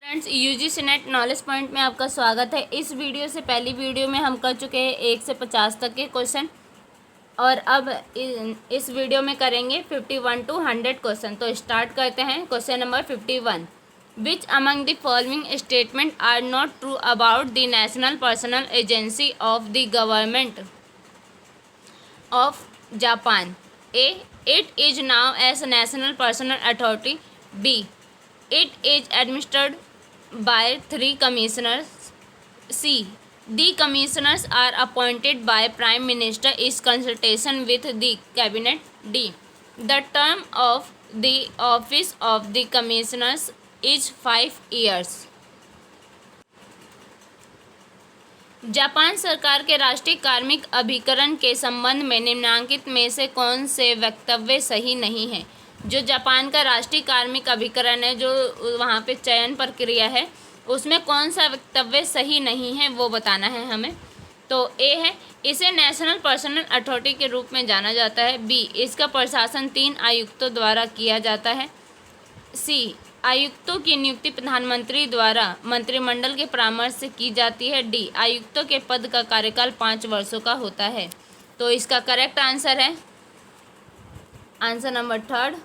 Friends, UGC net knowledge point में आपका स्वागत है। इस वीडियो से पहली वीडियो में हम कर चुके हैं 1 से 50 तक के क्वेश्चन और अब इस वीडियो में करेंगे 51 to 100 क्वेश्चन। तो स्टार्ट करते हैं। Question number 51, which among the following statement are not true about the national personal agency of the government of Japan? A, it is now as national personal authority. B, it is administered by 3 commissioners. C, the commissioners are appointed by Prime Minister in consultation with the cabinet. D, the term of the office of the commissioners is 5 years. Japan सरकार के राष्ट्रीय कार्मिक अभिकरण के संबंध में निम्नलिखित में से कौन से वक्तव्य सही नहीं है? जो जापान का राष्ट्रीय कार्मिक अभिकरण है, जो वहाँ पे चयन प्रक्रिया है, उसमें कौन सा वक्तव्य सही नहीं है वो बताना है हमें। तो ए है, इसे नेशनल पर्सनल अथॉरिटी के रूप में जाना जाता है। बी, इसका प्रशासन 3 आयुक्तों द्वारा किया जाता है। सी, आयुक्तों की नियुक्ति प्रधानमंत्री द्वारा मंत्रिमंडल के परामर्श से की जाती है। डी, आयुक्तों के पद का कार्यकाल 5 वर्षों का होता है। तो इसका करेक्ट आंसर है आंसर नंबर 3।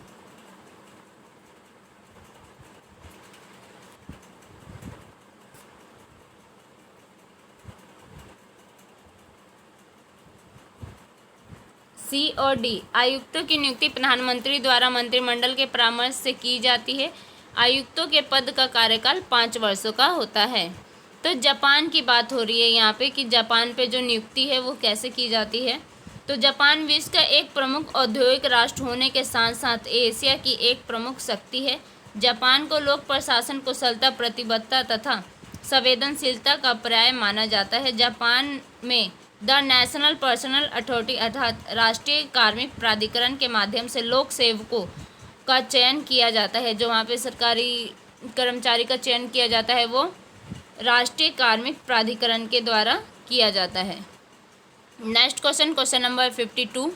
सी और डी, आयुक्तों की नियुक्ति प्रधानमंत्री द्वारा मंत्रिमंडल के परामर्श से की जाती है। आयुक्तों के पद का कार्यकाल 5 वर्षों का होता है। तो जापान की बात हो रही है यहाँ पे कि जापान पे जो नियुक्ति है वो कैसे की जाती है। तो जापान विश्व का एक प्रमुख औद्योगिक राष्ट्र होने के साथ साथ एशिया की एक प्रमुख शक्ति है। जापान को लोक प्रशासन कुशलता, प्रतिबद्धता तथा संवेदनशीलता का पर्याय माना जाता है। जापान में द नेशनल पर्सनल अथॉरिटी अर्थात राष्ट्रीय कार्मिक प्राधिकरण के माध्यम से लोक सेवकों का चयन किया जाता है। जो वहाँ पे सरकारी कर्मचारी का चयन किया जाता है वो राष्ट्रीय कार्मिक प्राधिकरण के द्वारा किया जाता है। Next question, question number 52,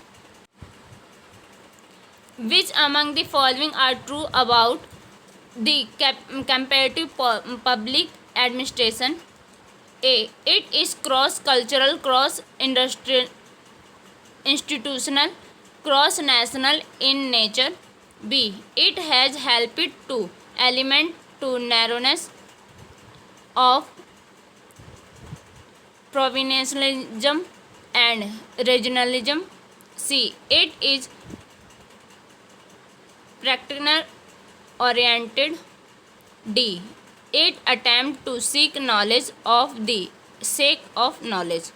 which among the following are true about the comparative public administration? A, it is cross-cultural, cross-industrial, institutional, cross-national in nature. B, it has helped to eliminate to narrowness of provincialism and regionalism. C, it is practitioner oriented. D, it attempt to seek knowledge of the sake of knowledge.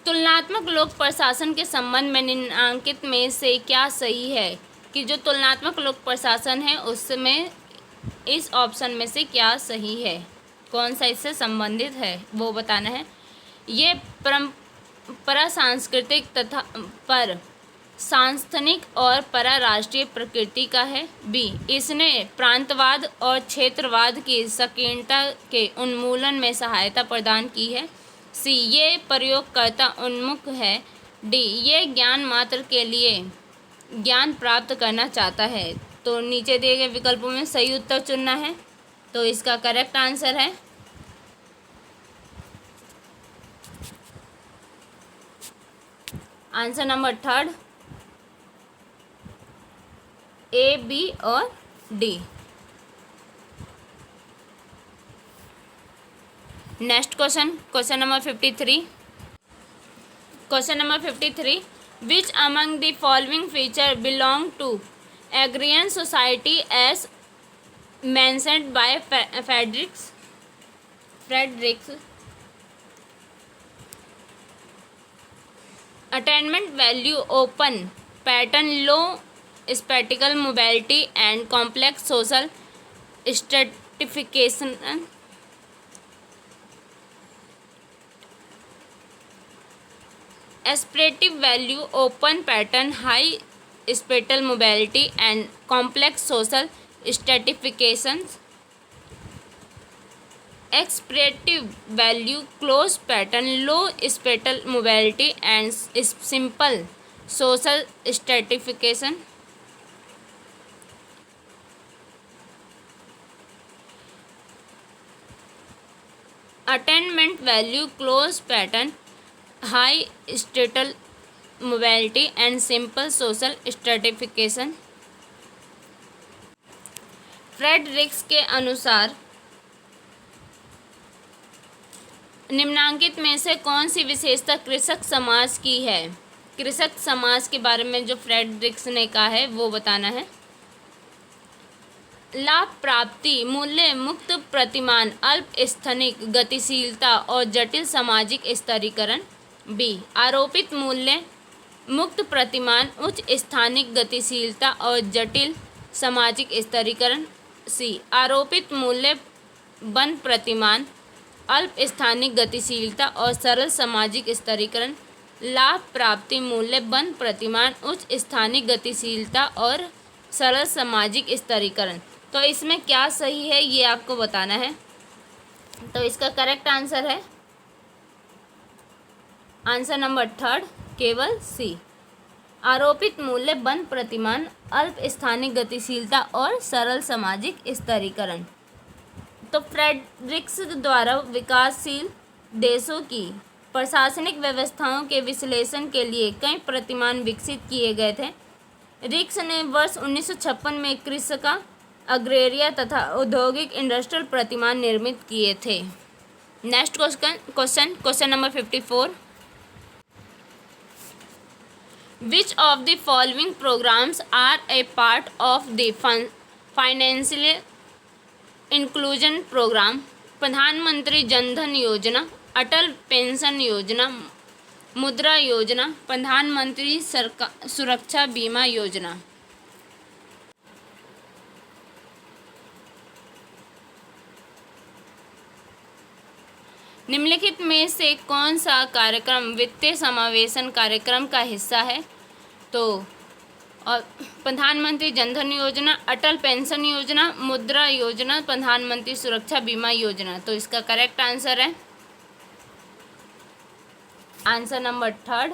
तुलनात्मक लोक प्रशासन के संबंध में निम्नलिखित में से क्या सही है? कि जो तुलनात्मक लोक प्रशासन है उसमें इस ऑप्शन में से क्या सही है, कौन सा इससे संबंधित है वो बताना है। ये परंपरा सांस्कृतिक तथा पर सांस्थानिक और पराराष्ट्रीय प्रकृति का है। बी, इसने प्रांतवाद और क्षेत्रवाद की संकीर्णता के उन्मूलन में सहायता प्रदान की है। सी, ये प्रयोगकर्ता उन्मुख है। डी, ये ज्ञान मात्र के लिए ज्ञान प्राप्त करना चाहता है। तो नीचे दिए गए विकल्पों में सही उत्तर चुनना है। तो इसका करेक्ट आंसर है आंसर नंबर 3, ए, बी और D. Next question, question number 53, question number 53, which among the following feature belong to agrarian society as mentioned by Fred Riggs? Attainment value, open pattern, low spatial mobility and complex social stratification. Ascriptive value, open pattern, high spatial mobility and complex social stratification. एक्सपेरेटिव value, close pattern, low spatial mobility and simple social stratification. Attainment value, close pattern, high spatial mobility and simple social stratification. Fred Riggs के अनुसार निम्नांकित में से कौन सी विशेषता कृषक समाज की है? कृषक समाज के बारे में जो फ्रेडरिक्स ने कहा है वो बताना है। लाभ प्राप्ति, मूल्य मुक्त प्रतिमान, अल्प स्थानिक गतिशीलता और जटिल सामाजिक स्तरीकरण। बी, आरोपित मूल्य मुक्त प्रतिमान, उच्च स्थानिक गतिशीलता और जटिल सामाजिक स्तरीकरण। सी, आरोपित मूल्य बंद प्रतिमान, अल्प स्थानिक गतिशीलता और सरल सामाजिक स्तरीकरण। लाभ प्राप्ति, मूल्य बंद प्रतिमान, उच्च स्थानिक गतिशीलता और सरल सामाजिक स्तरीकरण। तो इसमें क्या सही है ये आपको बताना है। तो इसका करेक्ट आंसर है आंसर नंबर 3, केवल सी, आरोपित मूल्य बंद प्रतिमान, अल्प स्थानिक गतिशीलता और सरल सामाजिक स्तरीकरण। तो फ्रेडरिक्स द्वारा विकासशील देशों की प्रशासनिक व्यवस्थाओं के विश्लेषण के लिए कई प्रतिमान विकसित किए गए थे। रिक्स ने वर्ष 1956 में कृषका, अग्रेरिया तथा औद्योगिक इंडस्ट्रियल प्रतिमान निर्मित किए थे। Next question number 54। Which of the following programmes are a part of the financial inclusion programme? Pradhan Mantri Jan Dhan योजना, अटल पेंशन योजना, मुद्रा योजना, प्रधानमंत्री सुरक्षा बीमा योजना। निम्नलिखित में से कौन सा कार्यक्रम वित्तीय समावेशन कार्यक्रम का हिस्सा है? तो और प्रधानमंत्री जनधन योजना, अटल पेंशन योजना, मुद्रा योजना, प्रधानमंत्री सुरक्षा बीमा योजना। तो इसका करेक्ट आंसर है आंसर नंबर 3,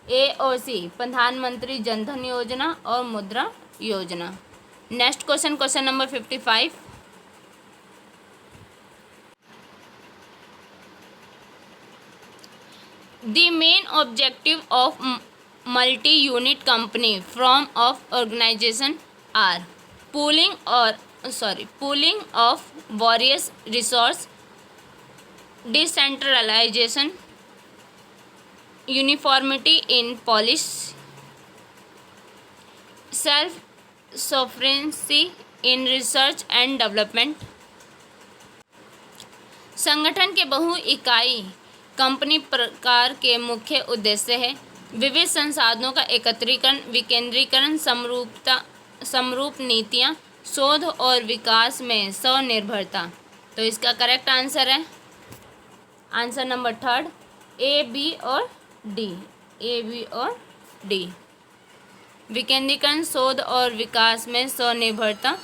ए और सी, प्रधानमंत्री जनधन योजना और मुद्रा योजना। Next question number 55। The main objective of multi-unit company form of organization are pooling of various resource, decentralization, uniformity in policy, self-sufficiency in research and development। संगठन के बहु इकाई कंपनी प्रकार के मुख्य उद्देश्य है विविध संसाधनों का एकत्रीकरण, विकेंद्रीकरण, समरूप नीतियाँ, शोध और विकास में स्वनिर्भरता। तो इसका करेक्ट आंसर है आंसर नंबर 3, ए, बी और डी। ए, बी और डी, विकेंद्रीकरण, शोध और विकास में स्वनिर्भरता,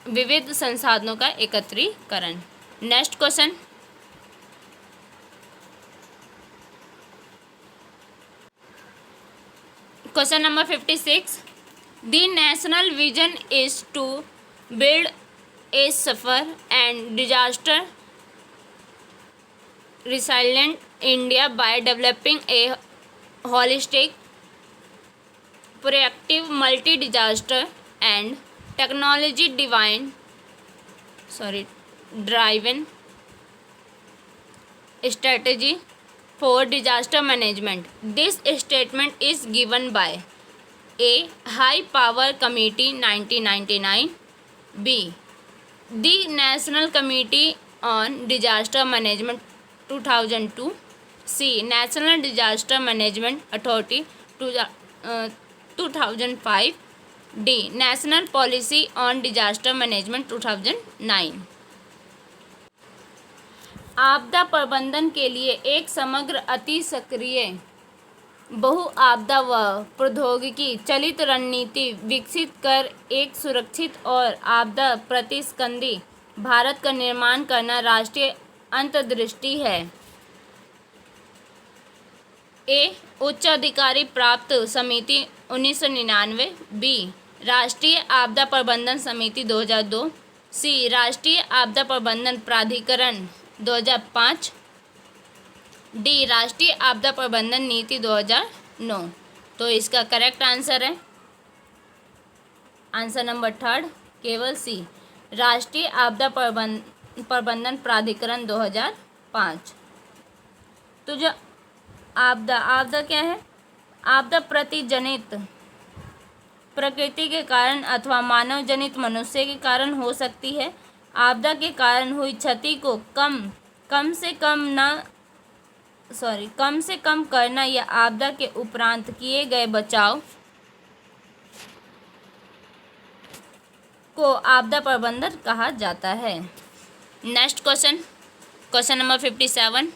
विविध संसाधनों का एकत्रीकरण। Next question number 56। The national vision is to build a safer and disaster resilient India by developing a holistic, proactive, multi-disaster and technology driven strategy for disaster management. This statement is given by A. High Power Committee 1999, B. The National Committee on Disaster Management 2002, C. National Disaster Management Authority 2005, D. National Policy on Disaster Management 2009। आपदा प्रबंधन के लिए एक समग्र, अति सक्रिय, बहु आपदा व प्रौद्योगिकी चलित रणनीति विकसित कर एक सुरक्षित और आपदा प्रतिस्पंदी भारत का निर्माण करना राष्ट्रीय अंतर्दृष्टि है। ए. उच्चाधिकारी प्राप्त समिति 1999, बी. राष्ट्रीय आपदा प्रबंधन समिति 2002, सी राष्ट्रीय आपदा प्रबंधन प्राधिकरण 2005, डी राष्ट्रीय आपदा प्रबंधन नीति 2009। तो इसका करेक्ट आंसर है आंसर नंबर थर्ड, केवल सी राष्ट्रीय आपदा प्रबंधन प्राधिकरण 2005। तो जो आपदा क्या है? आपदा प्रतिजनित प्रकृति के कारण अथवा मानव जनित मनुष्य के कारण हो सकती है। आपदा के कारण हुई क्षति को कम से कम करना या आपदा के उपरांत किए गए बचाव को आपदा प्रबंधन कहा जाता है। Next question number 57।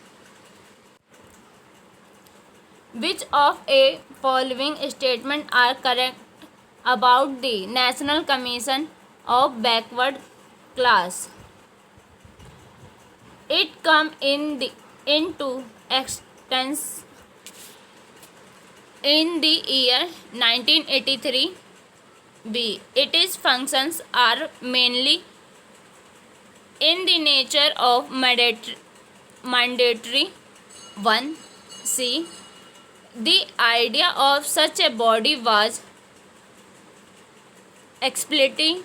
Which of a following statement are correct about the national commission of backward class? It come into existence in the year 1983. B. Its functions are mainly in the nature of mandatory. 1. C. The idea of such a body was explicitly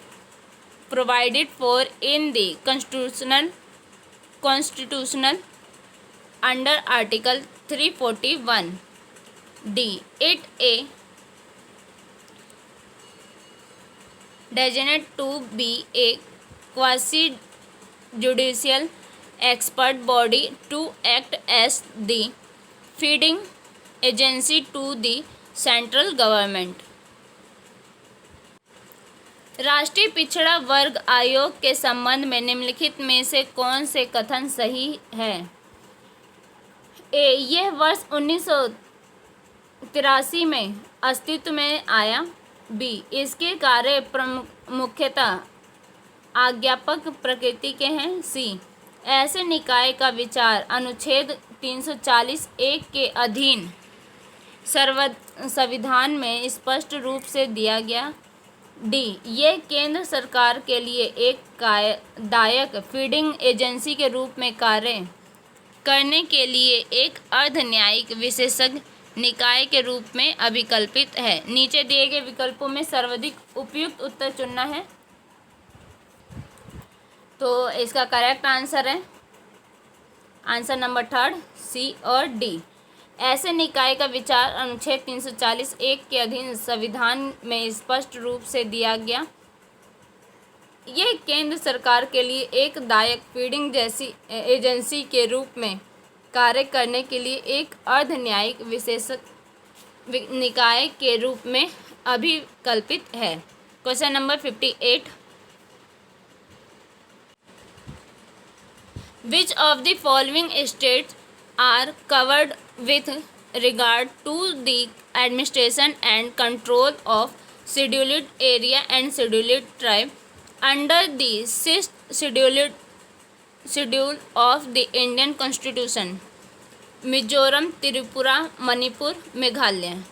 provided for in the constitutional under Article 341. D. It a designate to be a quasi-judicial expert body to act as the feeding agency to the central government. राष्ट्रीय पिछड़ा वर्ग आयोग के संबंध में निम्नलिखित में से कौन से कथन सही है? ए. यह वर्ष 1983 में अस्तित्व में आया। बी. इसके कार्य मुख्यतः आज्ञापक प्रकृति के हैं। सी. ऐसे निकाय का विचार अनुच्छेद 340(1) के अधीन संविधान में स्पष्ट रूप से दिया गया। डी. ये केंद्र सरकार के लिए एक दायक फीडिंग एजेंसी के रूप में कार्य करने के लिए एक अर्ध न्यायिक विशेषज्ञ निकाय के रूप में अभिकल्पित है। नीचे दिए गए विकल्पों में सर्वाधिक उपयुक्त उत्तर चुनना है। तो इसका करेक्ट आंसर है आंसर नंबर थर्ड, सी और डी। ऐसे निकाय का विचार अनुच्छेद 340(1) के अधीन संविधान में स्पष्ट रूप से दिया गया। यह केंद्र सरकार के लिए एक दायक फीडिंग जैसी एजेंसी के रूप में कार्य करने के लिए एक अर्ध न्यायिक विशेषज्ञ निकाय के रूप में अभिकल्पित है। Question number 58। Which of the following states are covered with regard to the administration and control of scheduled area and scheduled tribe under the 6th schedule of the Indian Constitution? Mizoram, Tripura, Manipur, Meghalaya.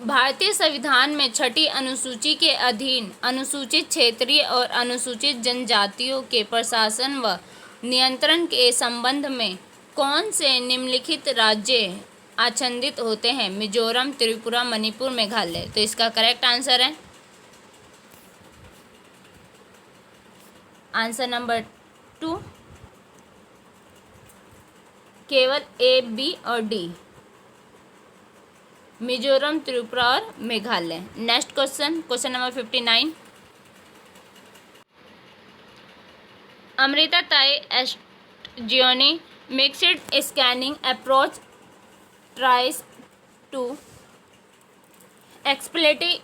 भारतीय संविधान में छठी अनुसूची के अधीन अनुसूचित क्षेत्रीय और अनुसूचित जनजातियों के प्रशासन व नियंत्रण के संबंध में कौन से निम्नलिखित राज्य आच्छादित होते हैं? मिजोरम, त्रिपुरा, मणिपुर, मेघालय। तो इसका करेक्ट आंसर है आंसर नंबर 2, केवल ए, बी और डी, मिजोरम, त्रिपुरा और Meghalaya. Next question number 59। Amitai Etzioni mixed scanning approach tries to explicitly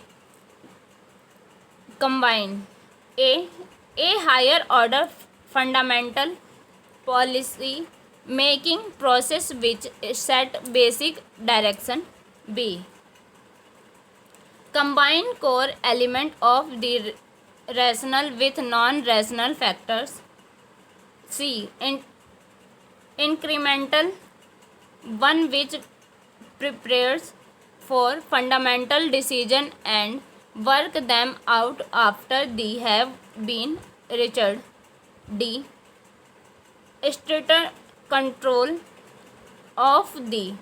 combine a higher order fundamental policy making process which set basic direction. B. Combine core element of the rational with non-rational factors. C. Incremental one which prepares for fundamental decision and work them out after they have been reached. D, stricter control of the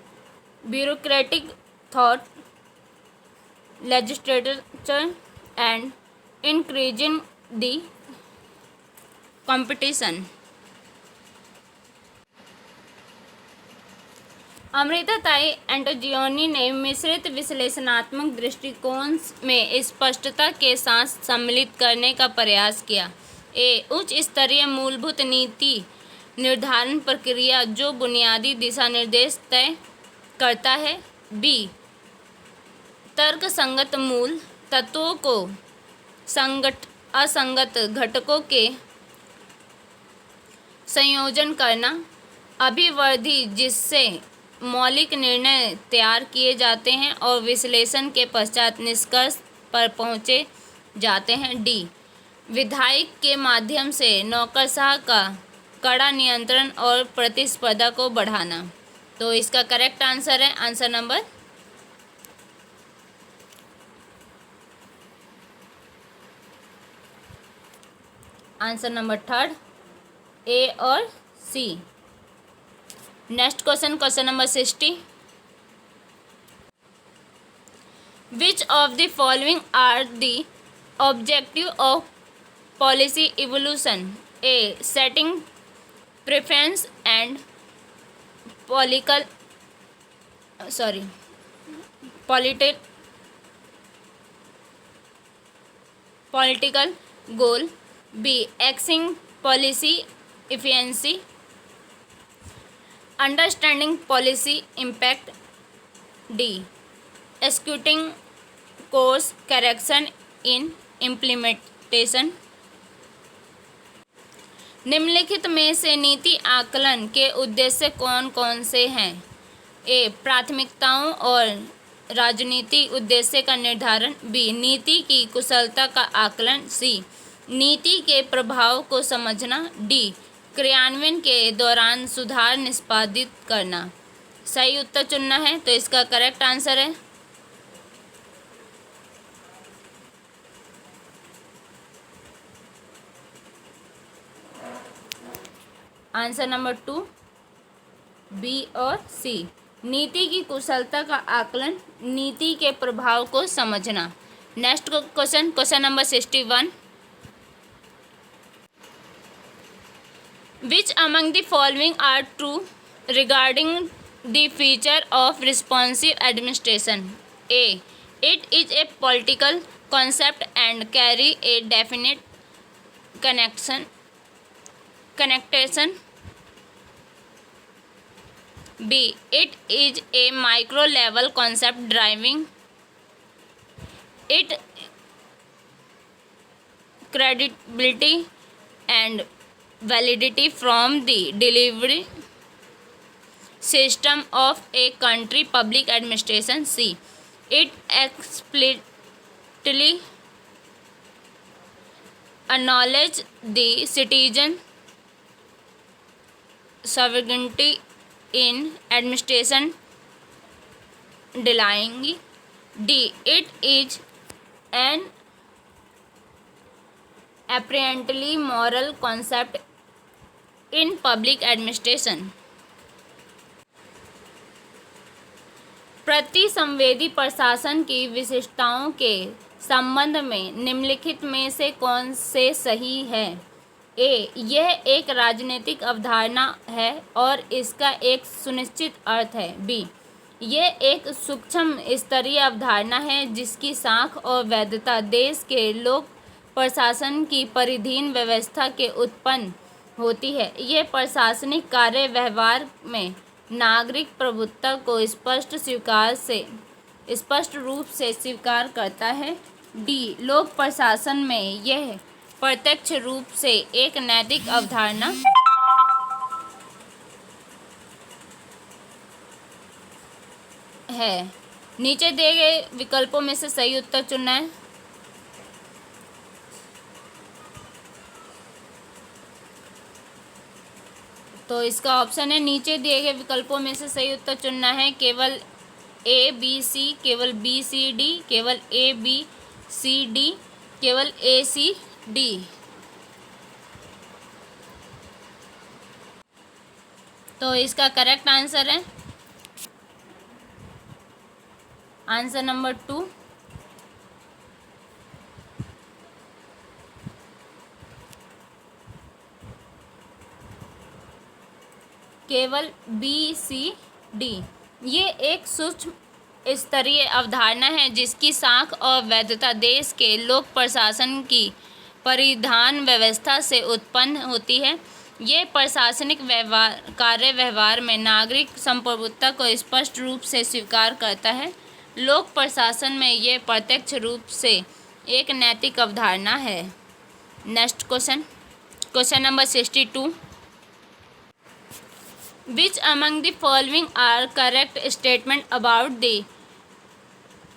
bureaucratic thought legislature and increasing the competition। Amitai Etzioni ने मिश्रित विश्लेषणात्मक दृष्टिकोण में स्पष्टता के साथ सम्मिलित करने का प्रयास किया। ए, उच्च स्तरीय मूलभूत नीति निर्धारण प्रक्रिया जो बुनियादी दिशा निर्देश तय करता है। बी, तर्क संगत मूल तत्वों को असंगत घटकों के संयोजन करना। अभिवर्धी जिससे मौलिक निर्णय तैयार किए जाते हैं और विश्लेषण के पश्चात निष्कर्ष पर पहुँचे जाते हैं। डी, विधायक के माध्यम से नौकरशाह का कड़ा नियंत्रण और प्रतिस्पर्धा को बढ़ाना। तो इसका करेक्ट आंसर है आंसर नंबर थर्ड, ए और C. Next question, question number 60। Which of the following are the objective of policy evolution? A, setting preference and political goal। B, axing policy efficiency, understanding policy impact। D, executing course correction in implementation। निम्नलिखित में से नीति आकलन के उद्देश्य कौन कौन से हैं? ए, प्राथमिकताओं और राजनीतिक उद्देश्य का निर्धारण। बी, नीति की कुशलता का आकलन। सी, नीति के प्रभाव को समझना। डी, क्रियान्वयन के दौरान सुधार निष्पादित करना। सही उत्तर चुनना है, तो इसका करेक्ट आंसर है आंसर नंबर 2, बी और सी। नीति की कुशलता का आकलन, नीति के प्रभाव को समझना। Next question, question number 61। Which among the following are true regarding the feature of responsive administration? A, it is a political concept and carry a definite connection. B, it is a micro level concept driving it credibility and validity from the delivery system of a country public administration। C, it explicitly acknowledge the citizen sovereignty in administration delaying। D, it is an apparently moral concept in public administration। प्रतिसंवेदी प्रशासन की विशिष्टताओं के संबंध में निम्नलिखित में से कौन से सही है? ए, यह एक राजनीतिक अवधारणा है और इसका एक सुनिश्चित अर्थ है। बी, यह एक सूक्ष्म स्तरीय अवधारणा है जिसकी साख और वैधता देश के लोक प्रशासन की परिधीन व्यवस्था के उत्पन्न होती है। यह प्रशासनिक कार्य व्यवहार में नागरिक प्रभुत्व को स्पष्ट रूप से स्वीकार करता है। डी, लोक प्रशासन में यह प्रत्यक्ष रूप से एक नैतिक अवधारणा है। नीचे दिए गए विकल्पों में से सही उत्तर चुनना है। तो इसका ऑप्शन है नीचे दिए गए विकल्पों में से सही उत्तर चुनना है। केवल ए बी सी, केवल बी सी डी, केवल ए बी सी डी, केवल ए सी डी। तो इसका करेक्ट आंसर है आंसर नंबर 2, केवल बी सी डी। ये एक सूक्ष्म स्तरीय अवधारणा है जिसकी साख और वैधता देश के लोक प्रशासन की परिधान व्यवस्था से उत्पन्न होती है। ये प्रशासनिक कार्य व्यवहार में नागरिक संप्रभुता को स्पष्ट रूप से स्वीकार करता है। लोक प्रशासन में ये प्रत्यक्ष रूप से एक नैतिक अवधारणा है। Next question, question number 62। Which among the following are correct statement about the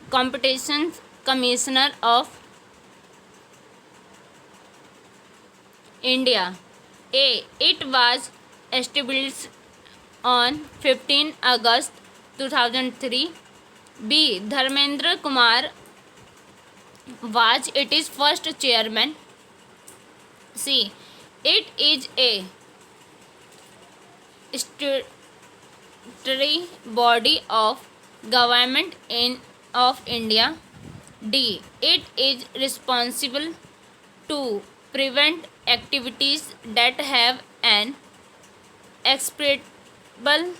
Competition Commissioner of India? A. It was established on 15 August 2003. B. Dharmendra Kumar was its first chairman. C. It is a statutory body of government of India. D. It is responsible to prevent activities that have an exploitable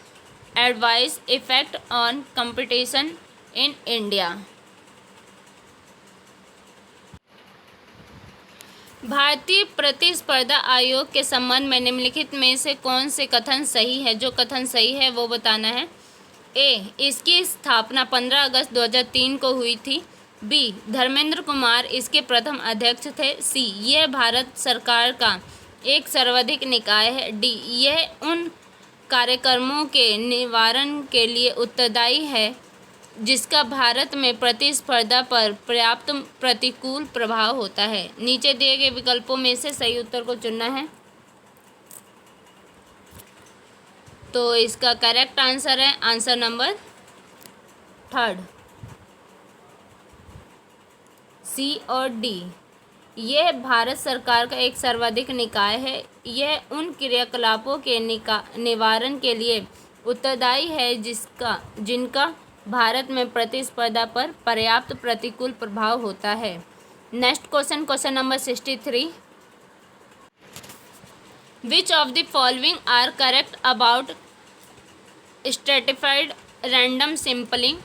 adverse effect on competition in India. भारतीय प्रतिस्पर्धा आयोग के संबंध में निम्नलिखित में से कौन से कथन सही है? जो कथन सही है वो बताना है। ए. इसकी स्थापना 15 अगस्त 2003 को हुई थी। बी. धर्मेंद्र कुमार इसके प्रथम अध्यक्ष थे। सी. यह भारत सरकार का एक सर्वाधिक निकाय है। डी. यह उन कार्यक्रमों के निवारण के लिए उत्तरदायी है जिसका भारत में प्रतिस्पर्धा पर पर्याप्त प्रतिकूल प्रभाव होता है। नीचे दिए गए विकल्पों में से सही उत्तर को चुनना है। तो इसका करेक्ट आंसर है आंसर नंबर 3, सी और डी। यह भारत सरकार का एक सर्वाधिक निकाय है। यह उन क्रियाकलापों के निवारण के लिए उत्तरदायी है जिनका भारत में प्रतिस्पर्धा पर पर्याप्त प्रतिकूल प्रभाव होता है। Next question, question number 63। Which of the following are correct about stratified random sampling?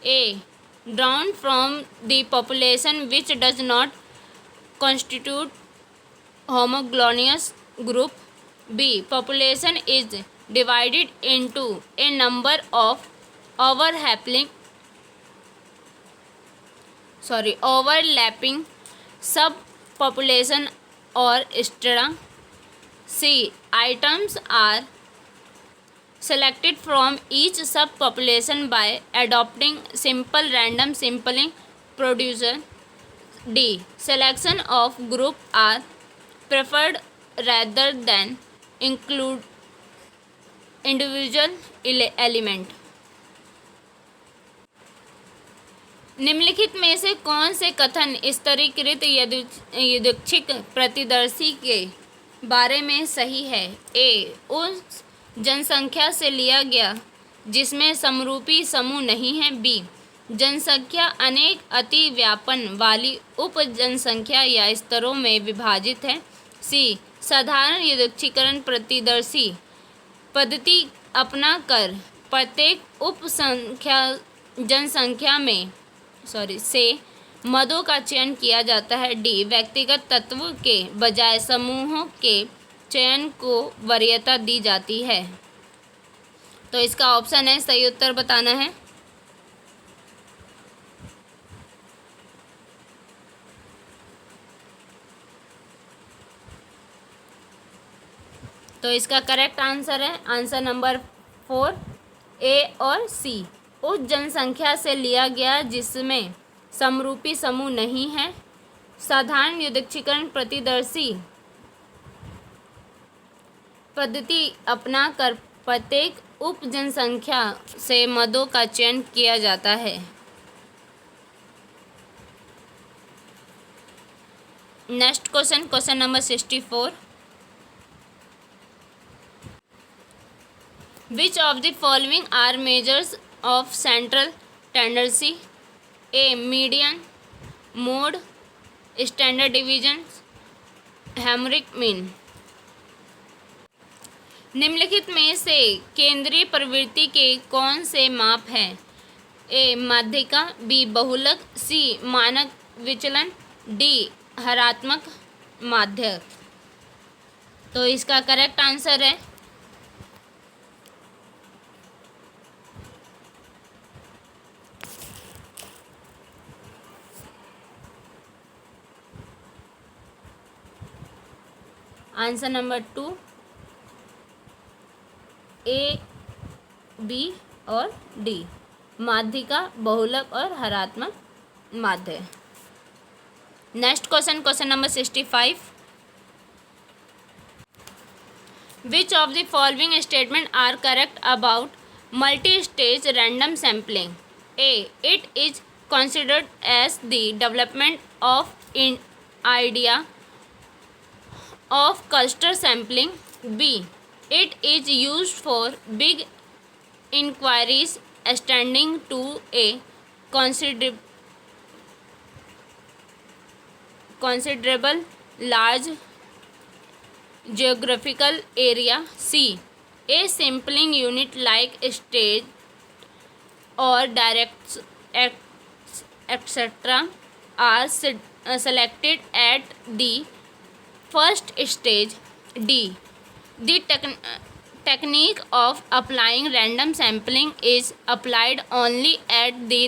A. Drawn from the population which does not constitute homogeneous group. B. Population is divided into a number of overlapping subpopulation or strata. C. Items are selected from each subpopulation by adopting simple random sampling procedure. D. Selection of group are preferred rather than include individual element. निम्नलिखित में से कौन से कथन स्तरीकृत यादृच्छिक प्रतिदर्शी के बारे में सही है? ए. उस जनसंख्या से लिया गया जिसमें समरूपी समूह नहीं है। बी. जनसंख्या अनेक अतिव्यापन वाली उप जनसंख्या या स्तरों में विभाजित है। सी. साधारण यादृच्छिकरण प्रतिदर्शी पद्धति अपनाकर प्रत्येक उप जनसंख्या से मदों का चयन किया जाता है। डी. व्यक्तिगत तत्वों के बजाय समूहों के चयन को वरीयता दी जाती है। तो इसका ऑप्शन है, सही उत्तर बताना है। तो इसका करेक्ट आंसर है आंसर नंबर 4, ए और सी। उस जनसंख्या से लिया गया जिसमें समरूपी समूह नहीं है। साधारण यादृच्छिकरण प्रतिदर्शी पद्धति अपनाकर प्रत्येक उप जनसंख्या से मदों का चयन किया जाता है। Next question, question number 64। Which of the following are measures of central tendency? A median, mode, standard division, हेमरिक मीन। निम्नलिखित में से केंद्रीय प्रवृत्ति के कौन से माप हैं? ए माध्यिका, बी बहुलक, सी मानक विचलन, डी हरात्मक माध्यक। तो इसका करेक्ट आंसर है आंसर नंबर 2, ए, बी और डी, माध्यिका, बहुलक और हरात्मक माध्य। Next question, question number 65। Which of the following statement are correct about multi stage random sampling? A it is considered as the development of an idea of cluster sampling. B it is used for big inquiries extending to a considerable large geographical area. C a sampling unit like stage or direct etc. are selected at the first stage. D the technique of applying random sampling is applied only at the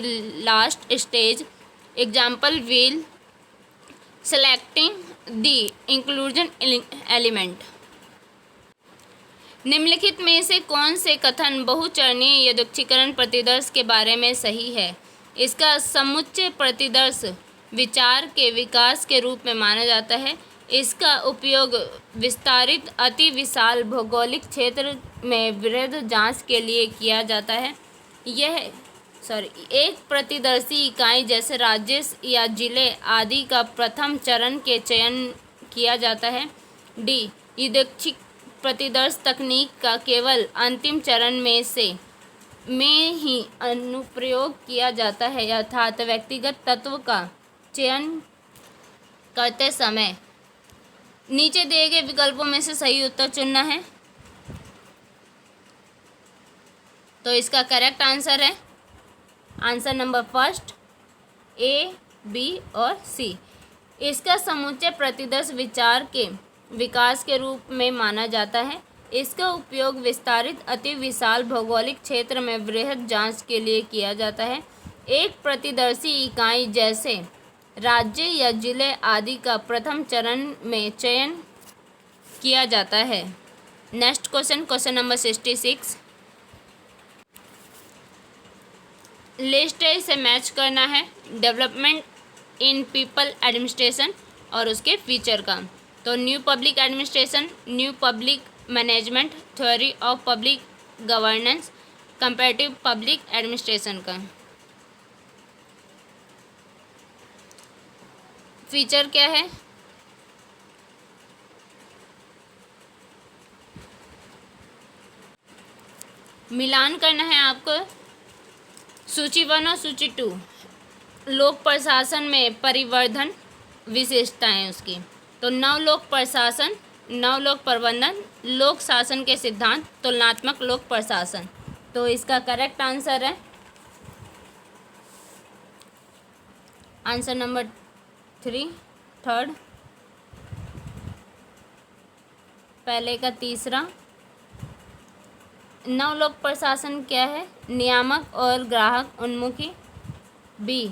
last stage. Example will selecting the inclusion element. निम्नलिखित में से कौन से कथन बहुचरणीय यादृच्छिकरण प्रतिदर्श के बारे में सही है? इसका समुच्चय प्रतिदर्श विचार के विकास के रूप में माना जाता है। इसका उपयोग विस्तारित अति विशाल भौगोलिक क्षेत्र में वृहद जांच के लिए किया जाता है। यह एक प्रतिदर्शी इकाई जैसे राज्य या जिले आदि का प्रथम चरण के चयन किया जाता है। डी यादृच्छिक प्रतिदर्श तकनीक का केवल अंतिम चरण में ही अनुप्रयोग किया जाता है, अर्थात व्यक्तिगत तत्व का चयन करते समय नीचे दिए गए विकल्पों में से सही उत्तर चुनना है। तो इसका करेक्ट आंसर है answer number first, A, B और सी। इसका समुच्चय प्रतिदर्श विचार के विकास के रूप में माना जाता है। इसका उपयोग विस्तारित अति विशाल भौगोलिक क्षेत्र में वृहद जांच के लिए किया जाता है। एक प्रतिदर्शी इकाई जैसे राज्य या जिले आदि का प्रथम चरण में चयन किया जाता है। Next question, question number 66। List से मैच करना है डेवलपमेंट इन पीपल एडमिनिस्ट्रेशन और उसके फीचर का। तो new public administration, new public management, theory of public governance, comparative public administration का फीचर क्या है? मिलान करना है आपको सूची 1 और सूची 2, लोक प्रशासन में परिवर्धन विशेषताएं उसकी। तो नव लोक प्रशासन, नव लोक प्रबंधन, लोक शासन के सिद्धांत, तुलनात्मक लोक प्रशासन। तो इसका करेक्ट आंसर है आंसर नंबर 3, थर्ड, पहले का तीसरा। नव लोक प्रशासन क्या है? नियामक और ग्राहक उन्मुखी। बी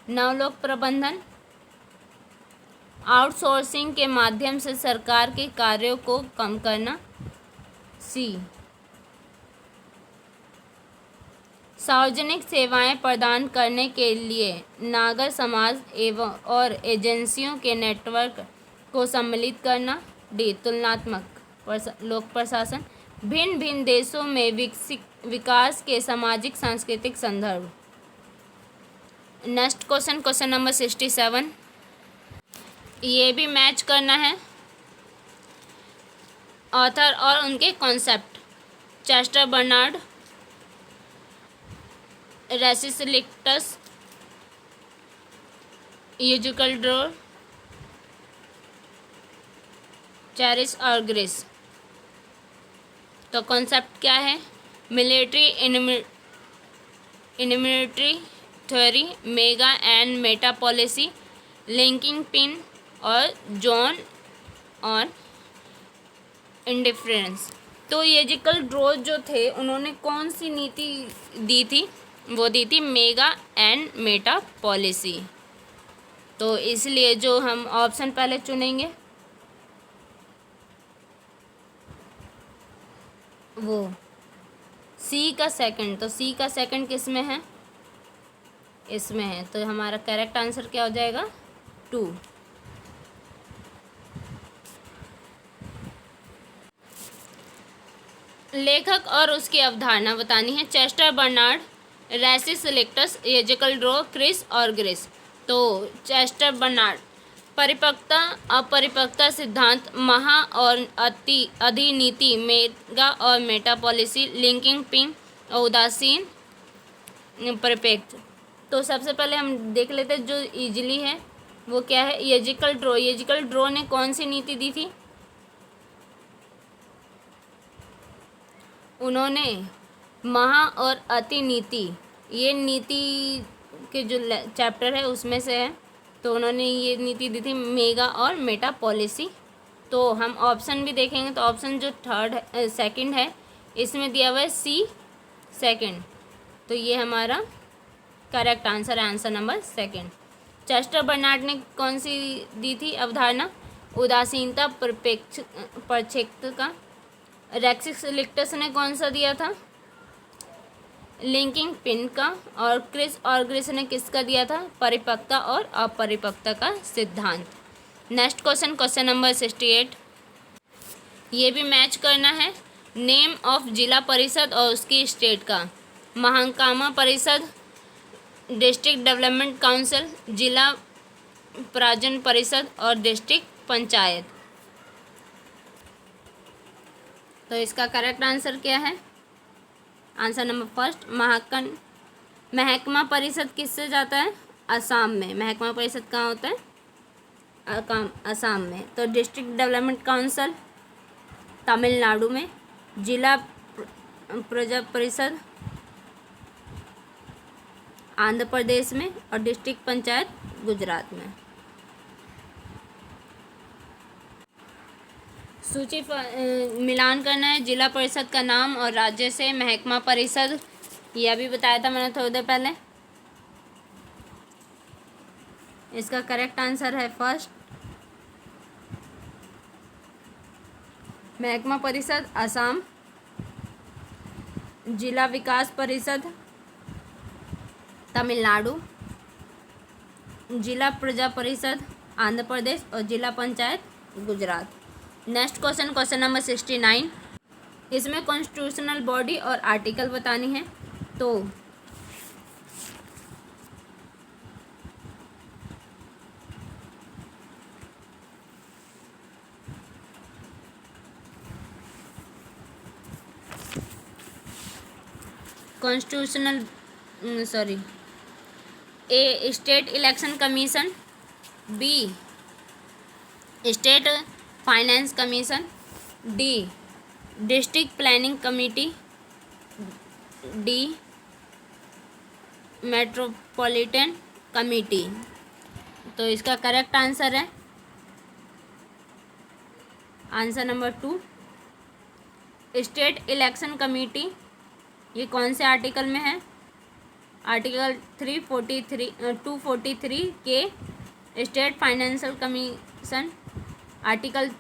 नवलोक प्रबंधन, आउटसोर्सिंग के माध्यम से सरकार के कार्यों को कम करना। सी सार्वजनिक सेवाएं प्रदान करने के लिए नागर समाज एवं और एजेंसियों के नेटवर्क को सम्मिलित करना। डी तुलनात्मक लोक प्रशासन, भिन्न भिन्न देशों में विकास के सामाजिक सांस्कृतिक संदर्भ। Next question, question number 67। ये भी मैच करना है। ऑथर और उनके concept, Chester Barnard, Rensis Likert, Yehezkel Dror, Charis और ग्रेस। तो कॉन्सेप्ट क्या है? Military in military theory, mega and meta policy, linking pin और जोन और इंडिफरेंस। तो यूजिकल ड्रोर जो थे उन्होंने कौन सी नीति दी थी? वो दी थी मेगा एंड मेटा पॉलिसी। तो इसलिए जो हम ऑप्शन पहले चुनेंगे वो सी का सेकंड। तो सी का सेकंड किस में है? इसमें है। तो हमारा करेक्ट आंसर क्या हो जाएगा? 2। लेखक और उसकी अवधारणा बतानी है। Chester Barnard, Rensis Likert, Yehezkel ड्रोर, Chris और ग्रेस। तो चेस्टर बर्नार्ड, परिपक्वता अपरिपक्वता सिद्धांत, महा और अधिनीति, मेगा और मेटा पॉलिसी, लिंकिंग पिन और उदासीन परिप्रेक्ष्य। तो सबसे पहले हम देख लेते हैं जो इजली है वो क्या है? यूजिकल ड्रोर। यूजिकल ड्रोर ने कौन सी नीति दी थी? उन्होंने महा और अति नीति, ये नीति के जो चैप्टर है उसमें से है। तो उन्होंने ये नीति दी थी मेगा और मेटा पॉलिसी। तो हम ऑप्शन भी देखेंगे तो ऑप्शन जो सेकंड है इसमें दिया हुआ है सी सेकंड। तो ये हमारा करेक्ट आंसर है, answer number second. Chester Barnard ने कौन सी दी थी अवधारणा? उदासीनता प्रक्षेत्र का। रेसिसलिक्टस ने कौन सा दिया था? लिंकिंग पिन का। और क्रिस और ग्रेस ने किसका दिया था? परिपक्वता और अपरिपक्वता का सिद्धांत। Next question, question number 68। ये भी मैच करना है। नेम ऑफ जिला परिषद और उसकी स्टेट का। महाकामा परिषद, डिस्ट्रिक्ट डेवलपमेंट काउंसिल, जिला प्राजन परिषद और डिस्ट्रिक्ट पंचायत। तो इसका करेक्ट आंसर क्या है? आंसर नंबर फर्स्ट, महकमा परिषद किससे जाता है? असम में। महकमा परिषद कहाँ होता है? असम में। तो डिस्ट्रिक्ट डेवलपमेंट काउंसिल तमिलनाडु में, जिला प्रजा परिषद आंध्र प्रदेश में और डिस्ट्रिक्ट पंचायत गुजरात में। सूची मिलान करना है जिला परिषद का नाम और राज्य से। महकमा परिषद, यह भी बताया था मैंने थोड़ी देर पहले। इसका करेक्ट आंसर है फर्स्ट, महकमा परिषद असम। जिला विकास परिषद तमिलनाडु, जिला प्रजा परिषद आंध्र प्रदेश और जिला panchayat Gujarat. Next question, question number 69। इसमें कॉन्स्टिट्यूशनल बॉडी और आर्टिकल बतानी है। तो constitutional A state election commission, B state finance commission, D district planning committee, D metropolitan committee. तो इसका करेक्ट आंसर है answer number 2, state election committee. ये कौन से आर्टिकल में है? आर्टिकल 243 के state financial commission, article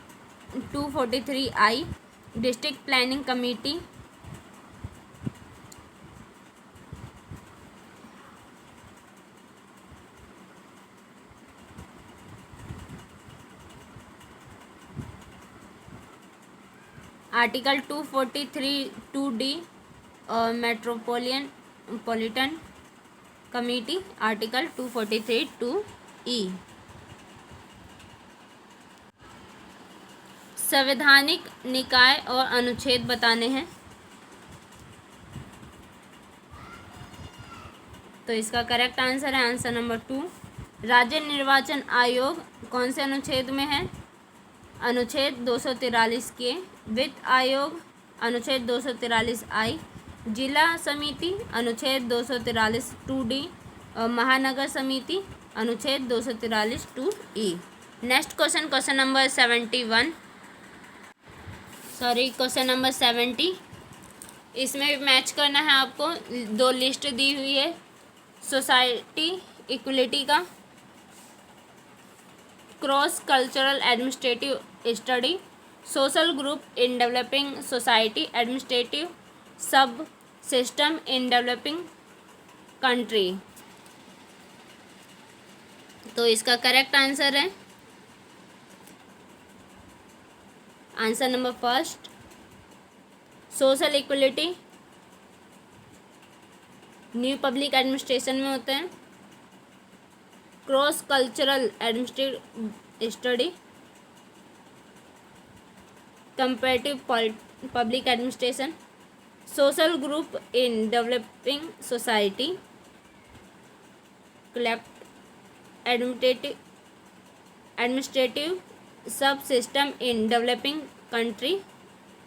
243I district planning committee, article 243(2)D और मेट्रोपॉलिटन कमेटी आर्टिकल 243(2)E। संवैधानिक निकाय और अनुच्छेद बताने हैं। तो इसका करेक्ट आंसर है आंसर नंबर 2। राज्य निर्वाचन आयोग कौन से अनुच्छेद में है? अनुच्छेद 243 के। वित्त आयोग अनुच्छेद 243 आई। जिला समिति अनुच्छेद 243 2D और महानगर समिति अनुच्छेद 243 2E। Next question, question number 70। इसमें भी मैच करना है आपको। दो लिस्ट दी हुई है सोसाइटी इक्वलिटी का, cross cultural administrative study, social group in developing society, administrative सब सिस्टम इन डेवलपिंग कंट्री। तो इसका करेक्ट आंसर है answer number 1 social equality new public administration में होते हैं। Cross cultural administrative study comparative public administration, social group in developing society, collect administrative सब system in developing country,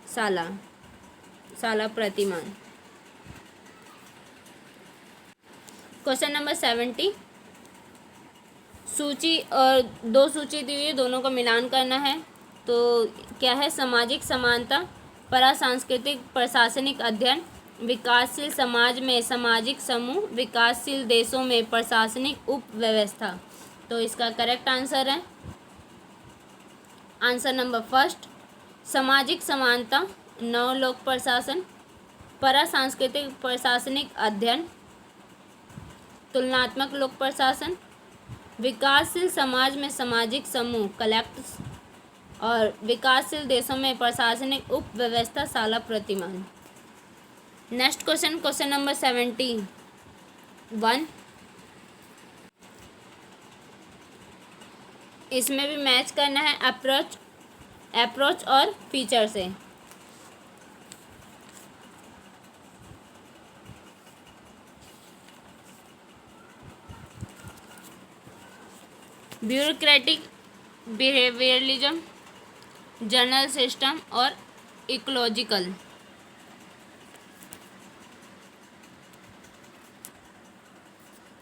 साला प्रतिमान। Question number 70 सूची और दो सूची दी हुई है, दोनों का मिलान करना है। तो क्या है? सामाजिक समानता, परासांस्कृतिक प्रशासनिक अध्ययन, विकासशील समाज में सामाजिक समूह, विकासशील देशों में प्रशासनिक उपव्यवस्था। तो इसका करेक्ट आंसर है आंसर नंबर 1 सामाजिक समानता, नव लोक प्रशासन, परासांस्कृतिक प्रशासनिक अध्ययन, तुलनात्मक लोक प्रशासन, विकासशील समाज में सामाजिक समूह कलेक्ट्स और विकासशील देशों में प्रशासनिक उपव्यवस्था, साला प्रतिमान। Next question, question number 71। इसमें भी मैच करना है अप्रोच और फीचर से। ब्यूरोक्रेटिक, बिहेवियरलिज्म, जर्नल सिस्टम और इकोलॉजिकल।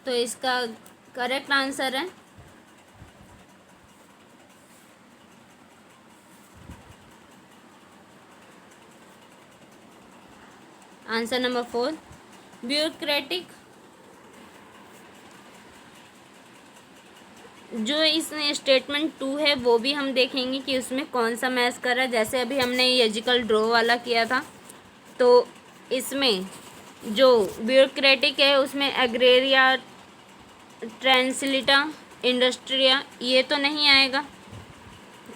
तो इसका करेक्ट आंसर है आंसर नंबर 4 ब्यूरोक्रेटिक। जो इसमें स्टेटमेंट 2 है वो भी हम देखेंगे कि उसमें कौन सा मैच कर रहा है। जैसे अभी हमने एजिकल ड्रॉ वाला किया था, तो इसमें जो ब्यूरोक्रेटिक है उसमें एग्रेरिया, ट्रांसलिटा, इंडस्ट्रिया ये तो नहीं आएगा।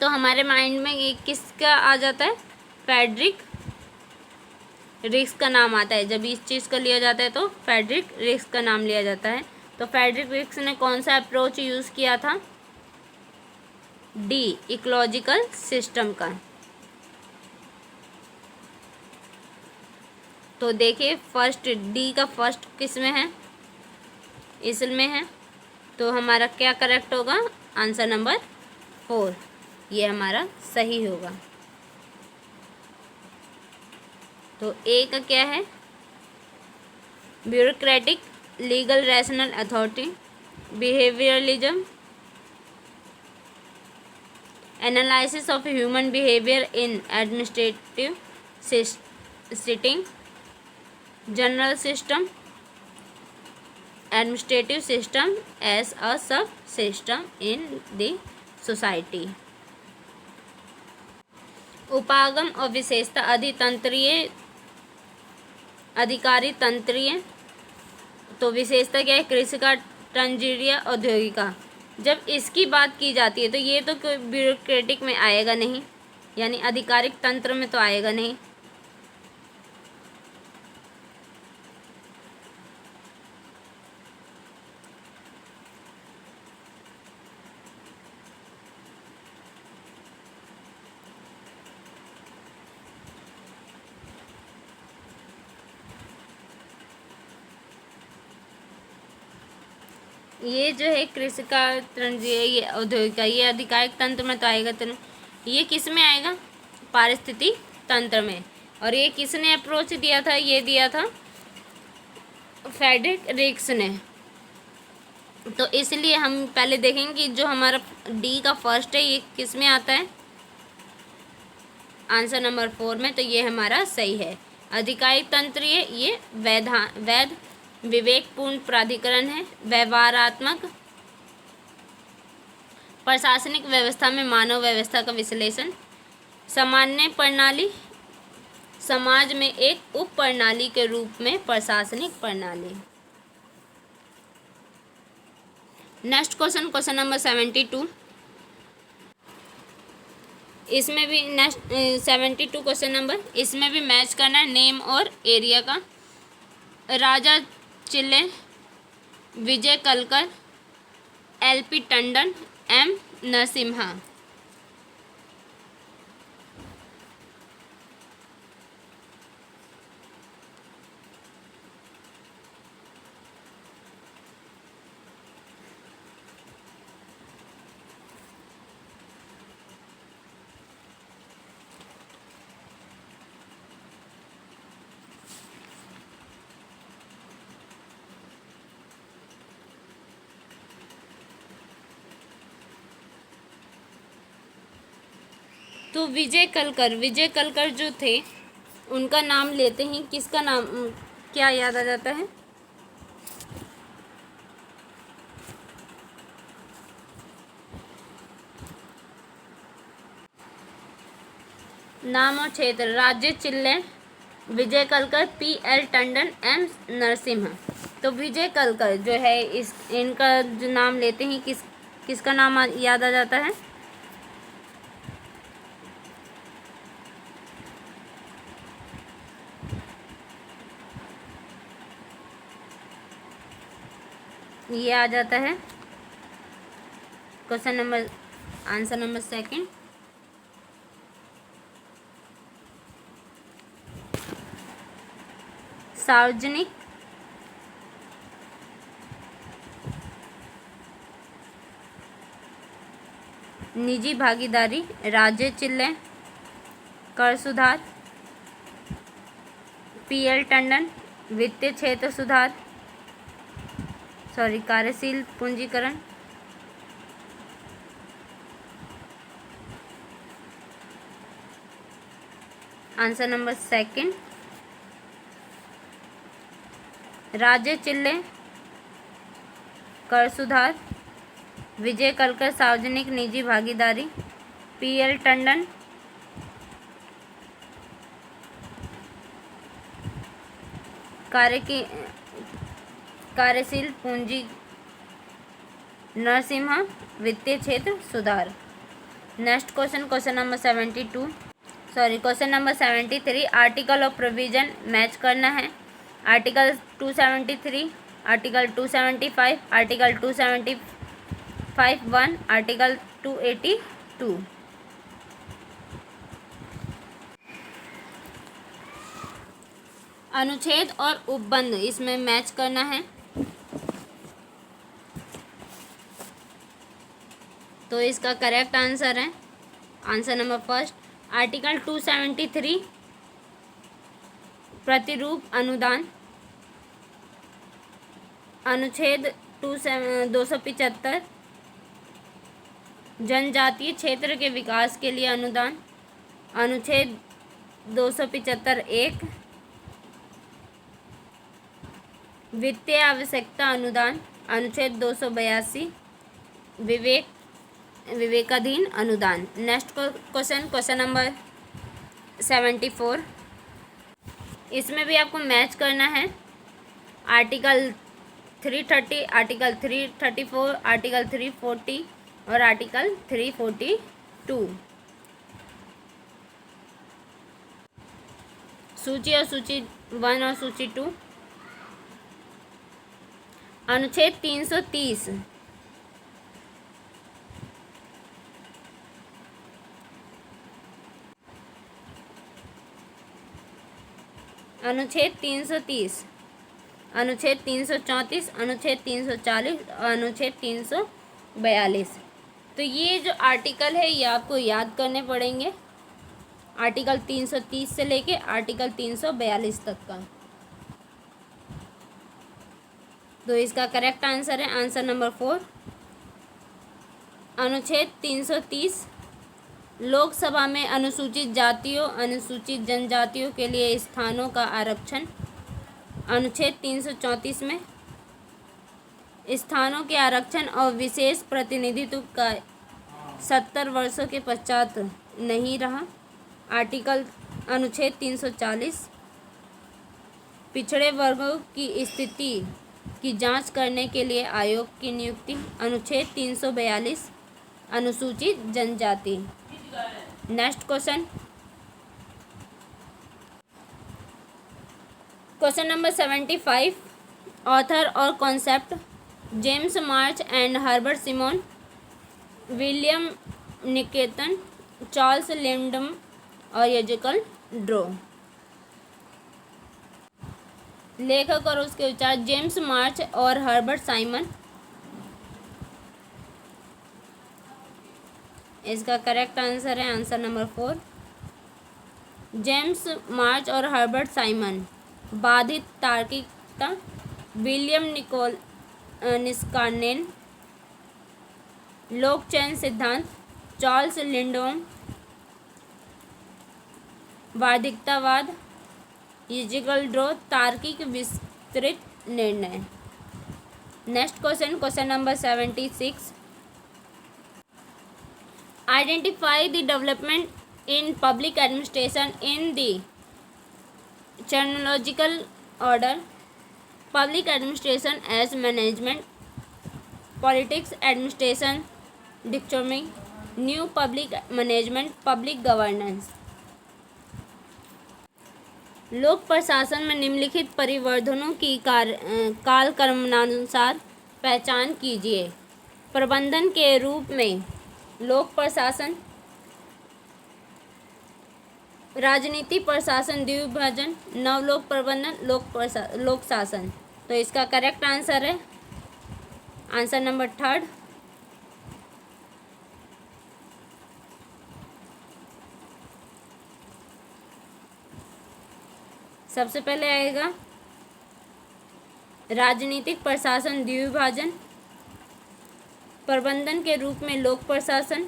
तो हमारे माइंड में ये किसका आ जाता है? फ्रेडरिक रिक्स का नाम आता है। जब इस चीज़ का लिया जाता है तो फ्रेडरिक रिक्स का नाम लिया जाता है। तो फ्रेडरिक रिक्स ने कौन सा अप्रोच यूज़ किया था? डी, इकोलॉजिकल सिस्टम का। तो देखिए फर्स्ट डी का फर्स्ट किस में है? इसमें है। तो हमारा क्या करेक्ट होगा? आंसर नंबर 4 ये हमारा सही होगा। तो ए का क्या है? Bureaucratic, legal rational authority, behaviouralism, analysis of human behaviour in administrative setting, general system, administrative system as a sub system in the society. उपागम और विशेषता, अधितंत्रीय, अधिकारी तंत्रीय। तो विशेषता क्या है? कृषिका, तंजीरिया, औद्योगिका। जब इसकी बात की जाती है तो ये तो कोई ब्यूरोक्रेटिक में आएगा नहीं, यानी आधिकारिक तंत्र में तो आएगा नहीं। ये जो है कृषि का तंत्र, ये औद्योगिक का, ये आधिकारिक तंत्र में तो आएगा। तो ये किस में आएगा? पारिस्थितिक तंत्र में। और ये किसने अप्रोच दिया था? ये दिया था फ्रेडरिक रिक्स ने। तो इसलिए हम पहले देखेंगे कि जो हमारा डी का फर्स्ट है ये किस में आता है? आंसर नंबर 4 में। तो ये हमारा सही है। आधिकारिक तंत्र ये वैध विवेकपूर्ण प्राधिकरण है। व्यवहारात्मक प्रशासनिक व्यवस्था में मानव व्यवस्था का विश्लेषण। सामान्य प्रणाली समाज में एक उप प्रणाली के रूप में प्रशासनिक प्रणाली। Next question, question number 72। इसमें भी नेक्स्ट 72 क्वेश्चन नंबर, इसमें भी मैच करना है नेम और एरिया का। राजा चिल्ले, विजय कलकर, एलपी टंडन, एम नरसिम्हा। तो विजय कलकर जो थे उनका नाम लेते ही किसका नाम क्या याद आ जाता है? नाम और क्षेत्र। राज्य चिल्ले, विजय कलकर, पी.एल. टंडन, एम नरसिम्हा। तो विजय कलकर जो है इनका जो नाम लेते ही किसका नाम याद आ जाता है? ये आ जाता है क्वेश्चन नंबर, आंसर नंबर 2। सार्वजनिक निजी भागीदारी, राज्य चिल्ले, कर सुधार, पी.एल. टंडन, वित्तीय क्षेत्र सुधार, कार्यशील पूंजीकरण। आंसर नंबर 2 राज्य चिल्ले, कर सुधार, विजय कलकर सार्वजनिक निजी भागीदारी, पी.एल. टंडन कार्यशील पूंजी, नरसिम्हा वित्तीय क्षेत्र सुधार। Next question, question number 73। Article of provision match करना है। Article 273, article 275, article 275(1), article 282। अनुच्छेद और उपबंध इसमें मैच करना है। तो इसका करेक्ट आंसर है आंसर नंबर 1, आर्टिकल 273 प्रतिरूप अनुदान। अनुच्छेद 275 जनजातीय क्षेत्र के विकास के लिए अनुदान। अनुच्छेद 275(1) वित्तीय आवश्यकता अनुदान। अनुच्छेद 282 विवेकाधीन अनुदान। Next question, question number 74। इसमें भी आपको मैच करना है। आर्टिकल 330, आर्टिकल 334, आर्टिकल 340 और आर्टिकल 342। सूची और सूची 1 और सूची 2। अनुच्छेद 330 अनुच्छेद 330 अनुच्छेद 334, अनुच्छेद 340, अनुच्छेद 342। तो ये जो आर्टिकल है ये आपको याद करने पड़ेंगे, आर्टिकल 330 से लेके आर्टिकल 342 तक का। तो इसका करेक्ट आंसर है आंसर नंबर 4, अनुच्छेद 330 लोकसभा में अनुसूचित जातियों अनुसूचित जनजातियों के लिए स्थानों का आरक्षण। अनुच्छेद 334 में स्थानों के आरक्षण और विशेष प्रतिनिधित्व का 70 वर्षों के पश्चात नहीं रहा। आर्टिकल अनुच्छेद 340 पिछड़े वर्गों की स्थिति की जांच करने के लिए आयोग की नियुक्ति। अनुच्छेद 342 अनुसूचित जनजाति। Next question, question number 75। Author और concept James March and Herbert Simon, William Niskanen, Charles Lindblom और एजेकल ड्रो। लेखक और उसके विचार जेम्स मार्च और हर्बर्ट साइमन। इसका करेक्ट आंसर है आंसर नंबर 4, जेम्स मार्च और हर्बर्ट साइमन। बाधित तार्किकता विलियम निस्कार्नेन। लोक चयन सिद्धांत चार्ल्स लिंडोम। बाध्यतावाद एजेकल ड्रो। तार्किक विस्तृत निर्णय। Next question, question number 76। Identify the development in public administration in the chronological order. Public administration as management, politics, administration, dichotomy, new public management, public governance. लोक प्रशासन में निम्नलिखित परिवर्तनों की कालक्रमानुसार पहचान कीजिए। प्रबंधन के रूप में लोक प्रशासन, राजनीति प्रशासन द्विभाजन, नवलोक प्रबंधन, लोक शासन। तो इसका करेक्ट आंसर है आंसर नंबर 3। सबसे पहले आएगा राजनीतिक प्रशासन द्विभाजन, प्रबंधन के रूप में लोक प्रशासन,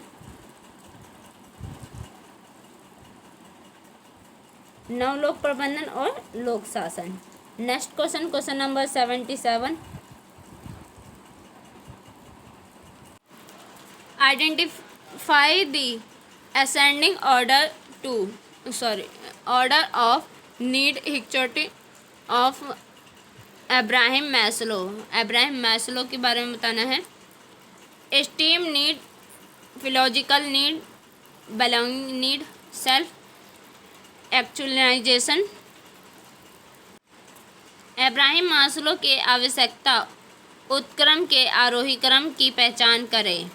नवलोक प्रबंधन और लोक शासन। Next question, question number 77। Identify the ascending order of need हिक्चोटी of Abraham Maslow. Abraham Maslow के बारे में बताना है। Esteem need, physiological need, belonging need, self actualization. Abraham Maslow के आवश्यकता उत्क्रम के आरोही क्रम की पहचान करें।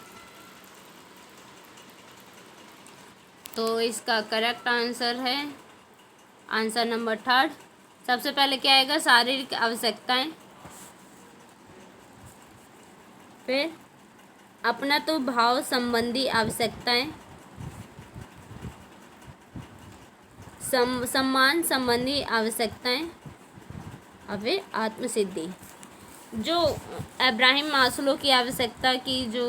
तो इसका करेक्ट आंसर है आंसर नंबर 3। सबसे पहले क्या आएगा शारीरिक आवश्यकताएं, फिर अपनत्व भाव संबंधी आवश्यकताएं, सम्मान संबंधी आवश्यकताएं और फिर आत्मसिद्धि। जो अब्राहम मास्लो की आवश्यकता की जो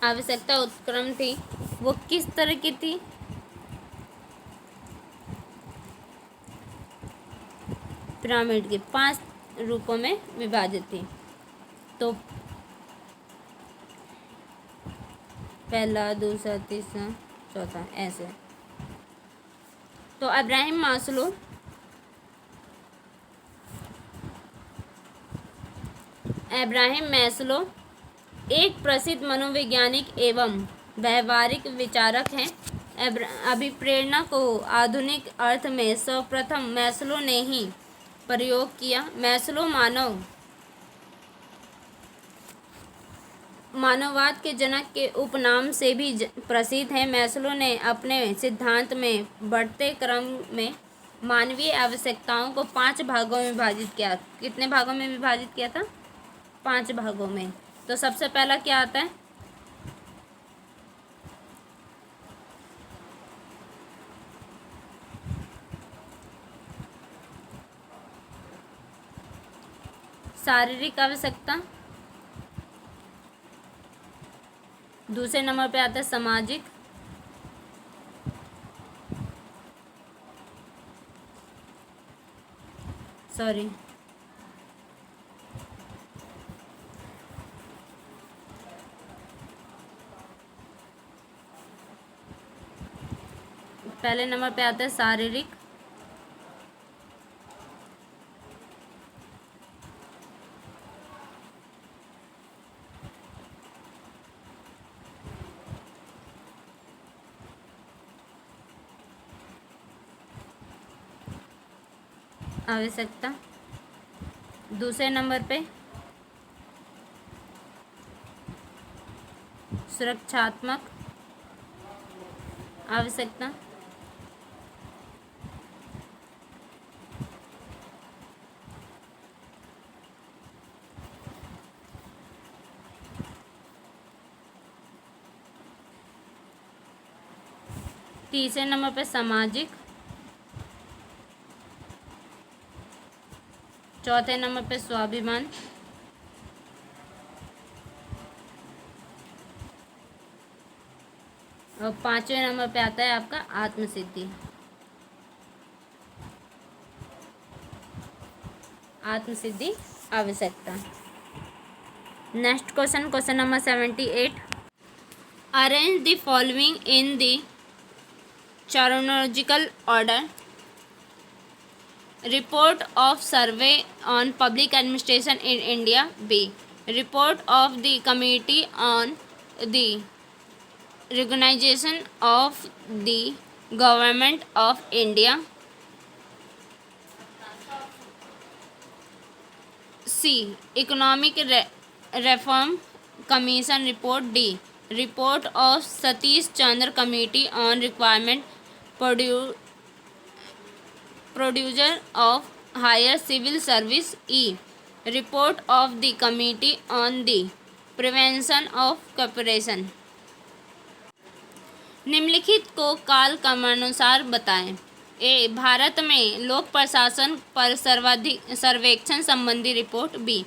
आवश्यकता उत्क्रम थी वो किस तरह की थी? पिरामिड के 5 रूपों में विभाजित थी। तो पहला, दूसरा, तीसरा, चौथा ऐसे। तो अब्राहम मैस्लो एक प्रसिद्ध मनोवैज्ञानिक एवं व्यवहारिक विचारक हैं। अभिप्रेरणा को आधुनिक अर्थ में सर्वप्रथम मैस्लो ने ही प्रयोग किया। मैस्लो मानववाद के जनक के उपनाम से भी प्रसिद्ध हैं। मैस्लो ने अपने सिद्धांत में बढ़ते क्रम में मानवीय आवश्यकताओं को 5 भागों में विभाजित किया। कितने भागों में विभाजित किया था? 5 भागों में। तो सबसे पहला क्या आता है? शारीरिक आवश्यकता। दूसरे नंबर पे आता है सामाजिक। पहले नंबर पे आता है शारीरिक। आवश्यकता। दूसरे नंबर पे सुरक्षात्मक आवश्यकता। तीसरे नंबर पे सामाजिक। चौथे नंबर पे स्वाभिमान। और 5वें नंबर पे आता है आपका आत्मसिद्धि। आत्मसिद्धि आवश्यकता। Next question, question number 78। Arrange the following in the chronological order. Report of Survey on Public Administration in India. B. Report of the Committee on the Reorganization of the Government of India. C. Economic Reform Commission Report. D. Report of Satish Chandra Committee on Requirement Producer of Higher Civil Service. E. Report of the Committee on the Prevention of Corruption. निम्नलिखित को काल क्रमानुसार बताएं। ए. भारत में लोक प्रशासन पर सर्वाधिक सर्वेक्षण संबंधी रिपोर्ट। बी.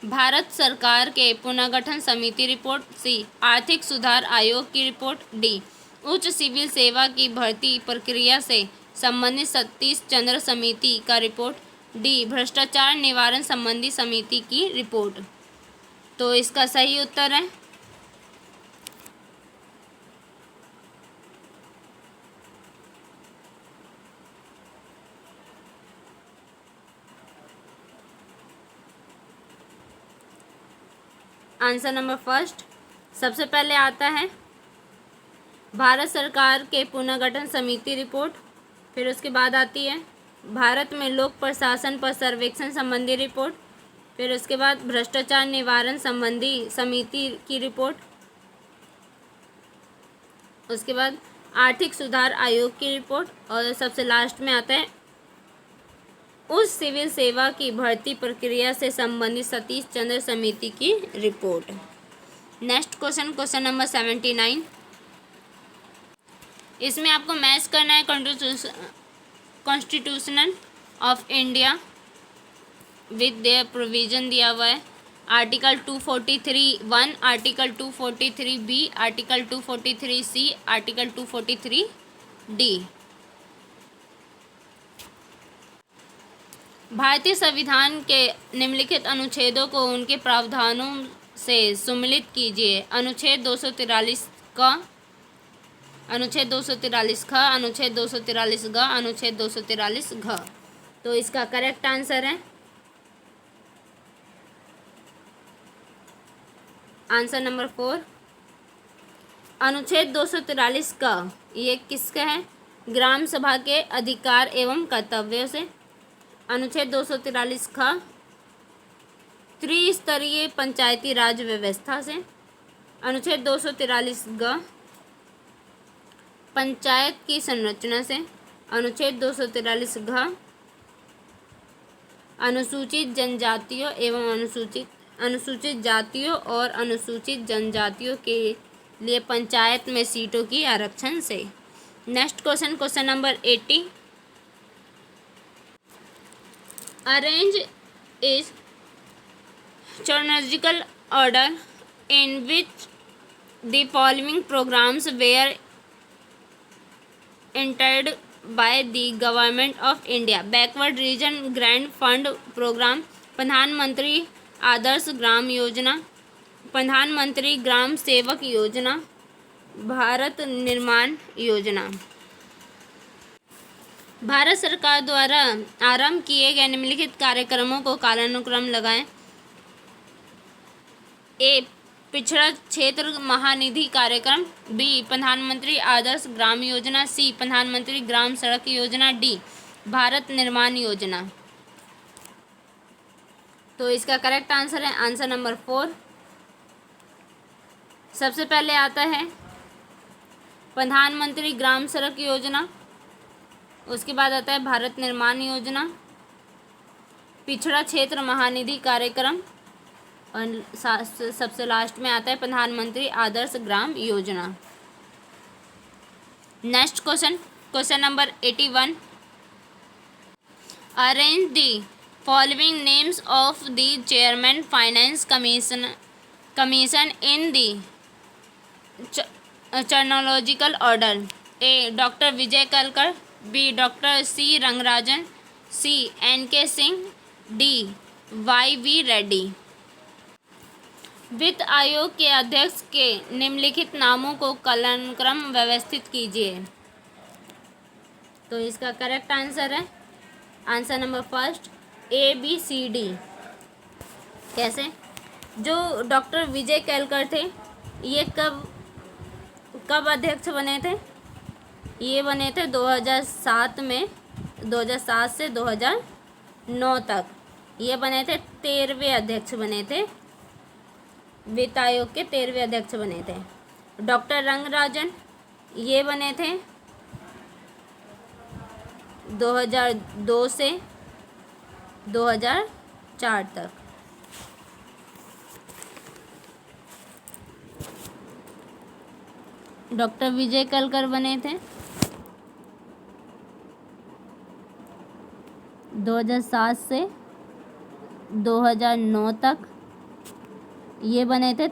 भारत सरकार के पुनर्गठन समिति रिपोर्ट। सी. आर्थिक सुधार आयोग की रिपोर्ट। डी. उच्च सिविल सेवा की भर्ती प्रक्रिया से संबंधित सतीश चंद्र समिति का रिपोर्ट। डी. भ्रष्टाचार निवारण संबंधी समिति की रिपोर्ट। तो इसका सही उत्तर है आंसर नंबर फर्स्ट। सबसे पहले आता है भारत सरकार के पुनर्गठन समिति रिपोर्ट, फिर उसके बाद आती है भारत में लोक प्रशासन पर सर्वेक्षण संबंधी रिपोर्ट, फिर उसके बाद भ्रष्टाचार निवारण संबंधी समिति की रिपोर्ट, उसके बाद आर्थिक सुधार आयोग की रिपोर्ट, और सबसे लास्ट में आता है उस सिविल सेवा की भर्ती प्रक्रिया से संबंधित सतीश चंद्र समिति की report. Next question, question number 79। इसमें आपको मैच करना है constitution of India with their provision दिया हुआ है। Article 243(1), article 243(b), article 243(c), article 243(d). भारतीय संविधान के निम्नलिखित अनुच्छेदों को उनके प्रावधानों से सम्मिलित कीजिए। अनुच्छेद 243 का, अनुच्छेद 243 ख, अनुच्छेद 243 ग, अनुच्छेद 243 घ। तो इसका करेक्ट आंसर है आंसर नंबर 4। अनुच्छेद 243 का ये किसका है? ग्राम सभा के अधिकार एवं कर्तव्यों से। अनुच्छेद 243 ख त्रिस्तरीय पंचायती राज व्यवस्था से। अनुच्छेद 243 ग पंचायत की संरचना से, अनुच्छेद 243 घ अनुसूचित जनजातियों एवं अनुसूचित जातियों और अनुसूचित जनजातियों के लिए पंचायत में सीटों की आरक्षण से। Next question, question number 80। Arrange is chronological order in which the following programs were entered by the Government of India: Backward Region Grant Fund Program, प्रधानमंत्री आदर्श ग्राम योजना, प्रधानमंत्री ग्राम सेवक योजना, भारत निर्माण योजना। भारत सरकार द्वारा आरंभ किए गए निम्नलिखित कार्यक्रमों को कालानुक्रम लगाएं। ए, पिछड़ा क्षेत्र महानिधि कार्यक्रम, बी, प्रधानमंत्री आदर्श ग्राम योजना, सी, प्रधानमंत्री ग्राम सड़क योजना, डी, भारत निर्माण योजना। तो इसका करेक्ट आंसर है आंसर नंबर 4। सबसे पहले आता है प्रधानमंत्री ग्राम सड़क योजना, उसके बाद आता है भारत निर्माण योजना, पिछड़ा क्षेत्र महानिधि कार्यक्रम और सबसे लास्ट में आता है प्रधानमंत्री Adarsh Gram Yojana. Next question, question number 81। Arrange the following names of the chairman finance commission in the chronological order: A, doctor Vijay Kelkar, B, doctor C Rangarajan, C, N K. Singh, D, Y V. Reddy. वित्त आयोग के अध्यक्ष के निम्नलिखित नामों को कालानुक्रम व्यवस्थित कीजिए। तो इसका करेक्ट आंसर है answer number first, A, B, C, D. कैसे? जो डॉक्टर विजय केलकर थे, ये कब अध्यक्ष बने थे? ये बने थे 2007 में, 2007 से 2009 तक ये बने थे। 13वें अध्यक्ष बने थे, वित्त आयोग के 13वें अध्यक्ष बने थे। डॉक्टर रंगराजन ये बने थे 2002 से 2004 तक। डॉक्टर विजय कलकर बने थे 2007 से 2009 तक, ये बने थे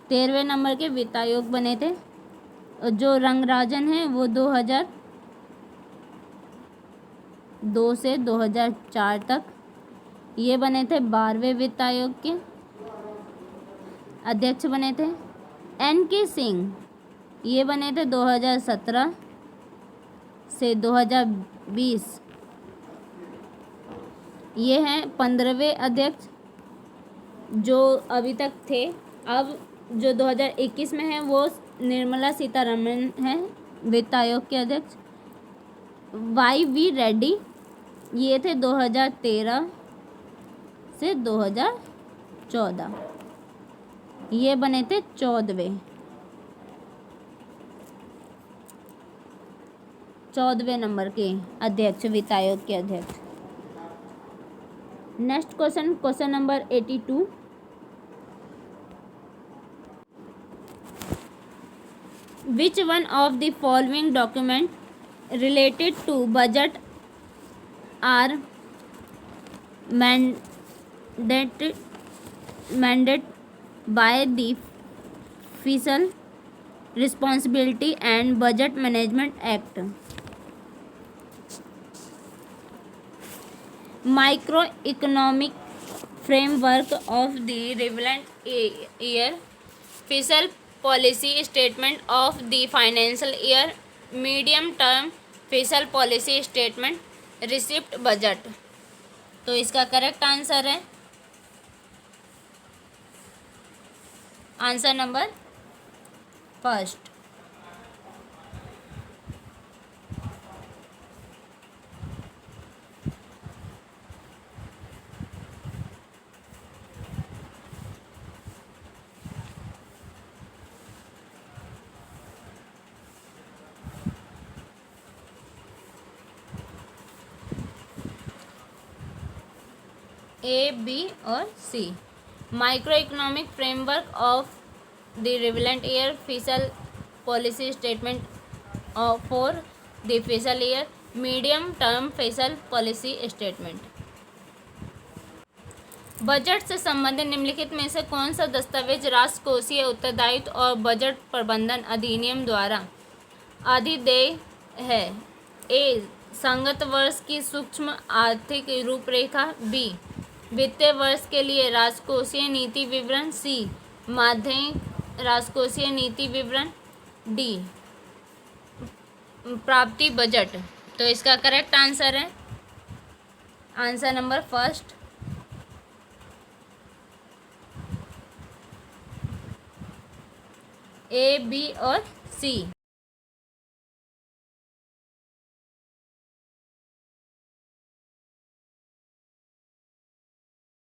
13वें नंबर के वित्त आयोग बने थे। और जो रंगराजन हैं वो 2002 से 2004 तक, ये बने थे 12वें वित्त आयोग के अध्यक्ष बने थे। एन.के. सिंह ये बने थे 2017 से 2020, ये हैं 15वें अध्यक्ष जो अभी तक थे। अब जो 2021 में है वो निर्मला सीतारमण हैं वित्त आयोग के अध्यक्ष। वाई.वी. रेड्डी ये थे 2013 से 2014, ये बने थे 14वें नंबर के अध्यक्ष, वित्त आयोग के अध्यक्ष। Next question, question number 82। Which one of the following document related to budget are mandated by the Fiscal Responsibility and Budget Management Act? Microeconomic framework of the relevant year, fiscal policy statement of the financial year, medium term fiscal policy statement, receipt budget। तो इसका correct answer है answer number first. A, B और C. Micro economic framework of the relevant year, fiscal policy statement for the fiscal year, medium term fiscal policy statement. Budget से संबंधित निम्नलिखित में से कौन सा दस्तावेज राजकोषीय उत्तरदायित्व और बजट प्रबंधन अधिनियम द्वारा अधिदेय है? ए, संगत वर्ष की सूक्ष्म आर्थिक रूपरेखा, बी, वित्तीय वर्ष के लिए राजकोषीय नीति विवरण, सी, माध्यमिक राजकोषीय नीति विवरण, डी, प्राप्ति बजट। तो इसका करेक्ट आंसर है answer number first, A, B और सी।